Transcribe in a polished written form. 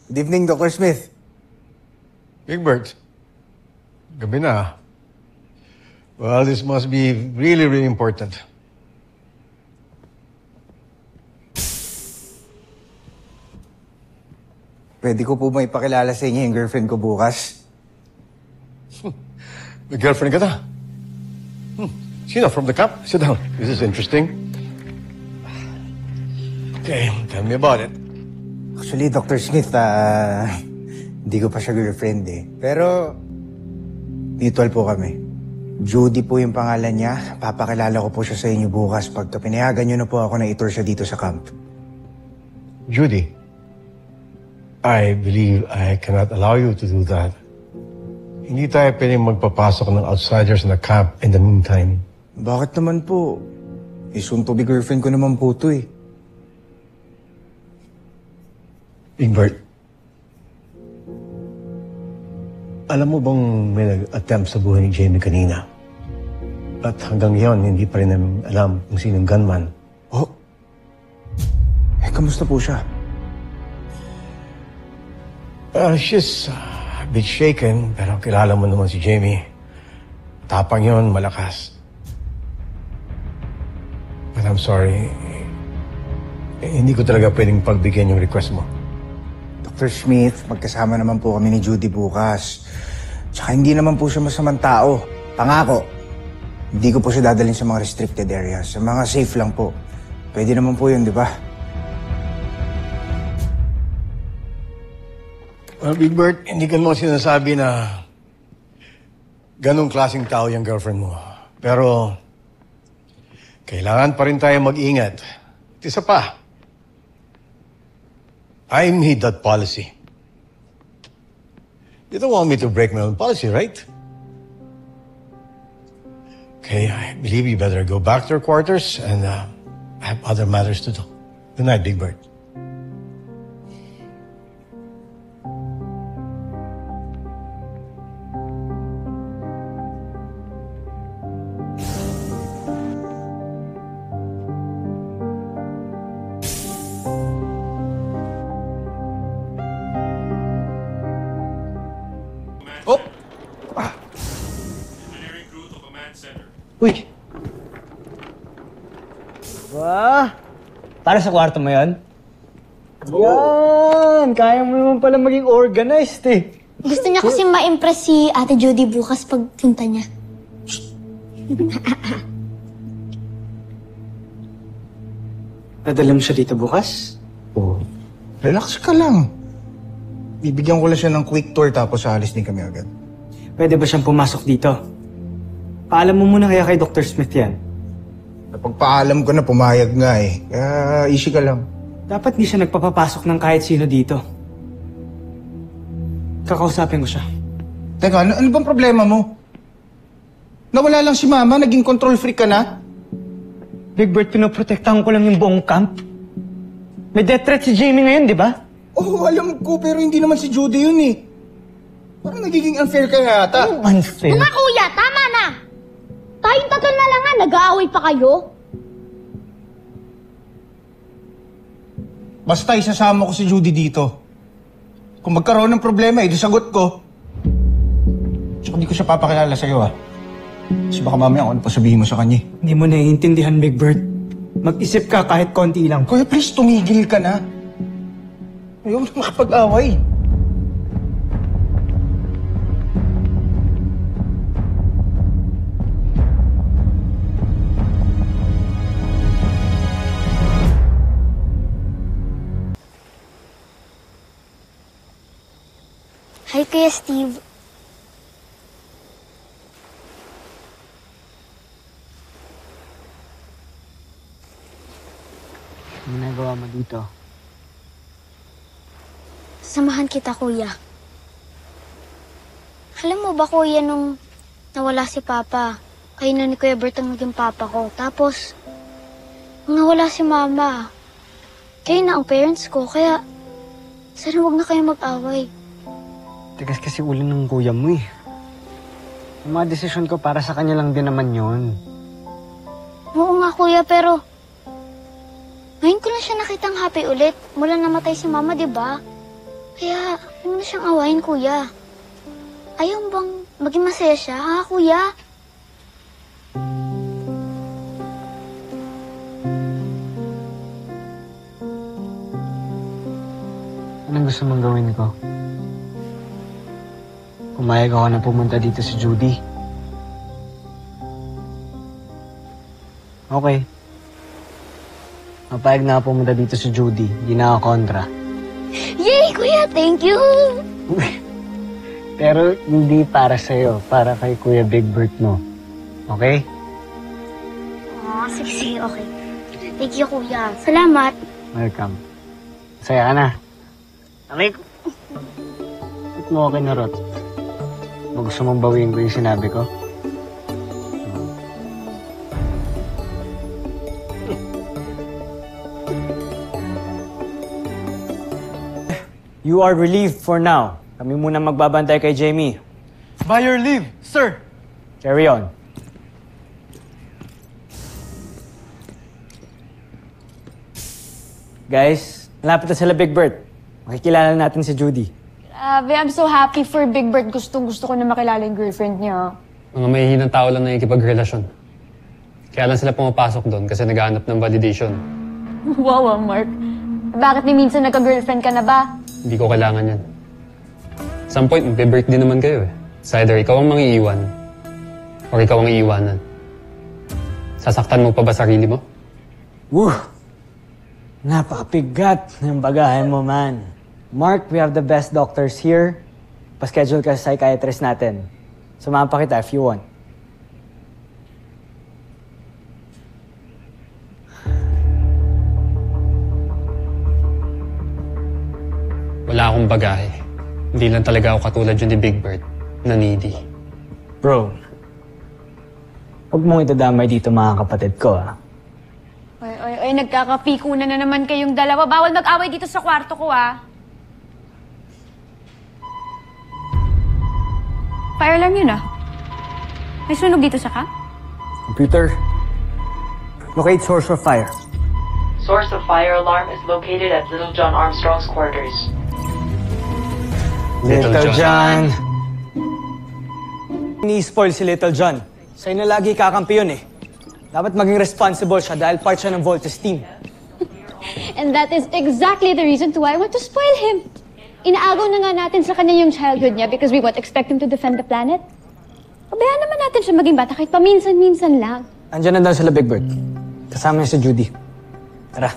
Good evening, Dr. Smith. Big Bert, gabi na. Well, this must be really, really important. Pwede ko po may pakilala sa inyo yung girlfriend ko bukas. May girlfriend ka na? Sino? From the camp? Sit down. This is interesting. Okay, tell me about it. Actually, Dr. Smith, hindi ko pa siya girlfriend eh. Pero, mutual po kami. Judy po yung pangalan niya. Papakilala ko po siya sa inyo bukas pagka pinayagan niyo na po ako na itur siya dito sa camp. Judy, I believe I cannot allow you to do that. Hindi tayo pwedeng magpapasok ng outsiders na camp in the meantime. Bakit naman po? Soon to be girlfriend ko naman po to eh. Big Bert, alam mo bang may nag-attempt sa buhay ni Jamie kanina? At hanggang ngayon, hindi pa rin namin alam kung sinong gunman. Oh? Kamusta po siya? She's a bit shaken, pero kilala mo naman si Jamie. Tapang yon, malakas. But I'm sorry. Hindi ko talaga pwedeng pagbigyan yung request mo. Dr. Smith, magkasama naman po kami ni Judy bukas. Tsaka hindi naman po siya masamang tao. Pangako. Hindi ko po siya dadalhin sa mga restricted areas. Sa mga safe lang po. Pwede naman po yun, di ba? Well, Big Bert, hindi ka mo sinasabi na ganong klaseng tao yung girlfriend mo. Pero, kailangan pa rin tayo mag-ingat. At isa pa, I made that policy. You don't want me to break my own policy, right? Okay, I believe you better go back to your quarters and have other matters to do. Good night, Big Bert. Uy! Ba? Para sa kwarto mo yan? Yan! Kaya mo naman pala maging organized eh. Gusto niya kasi ma-impress si Ate Judy bukas pagpunta niya. Dadala mo siya dito bukas? Oh. Relax ka lang. Bibigyan ko lang siya ng quick tour tapos aalis din kami agad. Pwede ba siyang pumasok dito? Paalam mo muna kaya kay Dr. Smith yan. Napagpaalam ko na pumayag nga eh. Kaya easy ka lang. Dapat di siya nagpapapasok ng kahit sino dito. Kakausapin ko siya. Teka, ano bang problema mo? Nawala lang si Mama, naging control freak ka na? Big Bert, pinoprotektahan ko lang yung buong camp. May death threat si Jamie ngayon, di ba? Oo, alam ko, pero hindi naman si Judy yun eh. Parang nagiging unfair ka yata. Anong unfair? Mga kuya, tama na! Tayong tatlo na lang nga, nag-aaway pa kayo? Basta isasama ko si Judy dito. Kung magkaroon ng problema, sagot ko. Tsaka hindi ko siya papakilala sa'yo ah. Kasi baka mamaya kung ano pa sabihin mo sa kanya. Hindi mo naiintindihan, Big Bert. Mag-isip ka kahit konti lang. Kuya, please tumigil ka na. Ayaw na makapag-away. Hi, Kuya Steve. Ano nagawa mo dito? Samahan kita, Kuya. Alam mo ba, Kuya, nung nawala si Papa, kayo na ni Kuya Bert ang naging Papa ko. Tapos, nung nawala si Mama, kayo na ang parents ko. Kaya, sana huwag na kayo mag-away. Tigas kasi ulo ng kuya mo eh. Yung mga desisyon ko para sa kanya lang din naman yun. Oo nga, Kuya, pero ngayon ko lang siya nakitang happy ulit. Mula namatay si Mama, di ba? Kaya, huwag mo na siyang awayin, kuya. Ayaw mo bang maging masaya siya, ha, kuya? Anong gusto mong gawin ko? Pumayag ako na pumunta dito si Judy. Okay. Mapayag na ako pumunta dito si Judy. Hindi na ako kontra. Yay, kuya! Thank you! Pero hindi para sa'yo. Para kay Kuya Big Bert mo. Okay? Sige, sige, okay. Thank you, kuya. Salamat. Welcome. Masaya ka na. Aray ko. Ba't mo ako kinarot? Gusto mong bawiin ko yung sinabi ko? You are relieved for now. Kami muna magbabantay kay Jamie. By your leave, sir. Carry on. Guys, malapit na sila Big Bert. Makikilala natin si Judy. Grabe, I'm so happy for Big Bird. Gusto ko na makilala yung girlfriend niya. Mga mahihinang tao lang na ikipagrelasyon. Kaya lang sila pumapasok doon kasi naghahanap ng validation. Wow, Mark. Bakit ni minsan nagka-girlfriend ka na ba? Hindi ko kailangan yan. Some point, magbe-birthday naman kayo eh. So either ikaw ang mangiiwan or ikaw ang iiwanan. Sasaktan mo pa ba sarili mo? Woo! Napakabigat ng bagahe mo, man. Mark, we have the best doctors here. Pa-schedule ka sa psychiatrist natin. Sumama pa kita if you want. Wala akong bagahe. Hindi lang talaga ako katulad yun ni Big Bird na needy. Bro, huwag mong itadamay dito mga kapatid ko, ah. Oy, nagkakapikunan na naman kayong dalawa. Bawal mag-away dito sa kwarto ko, ah. Fire alarm yun, ah. May sunog dito sa camp? Computer, locate source of fire. Source of fire alarm is located at Little John Armstrong's quarters. Little John. Ini-spoil si Little John. Sa'yo na lagi kakampi yun eh. Dapat maging responsible siya dahil part siya ng Voltes team. And that is exactly the reason to why I want to spoil him. Inaagaw na nga natin sa kanya yung childhood niya because we won't expect him to defend the planet. Pabayaan naman natin siya maging bata kahit paminsan-minsan lang. Andiyan na daw sila Big Bird. Kasama niya si Judy. Tara.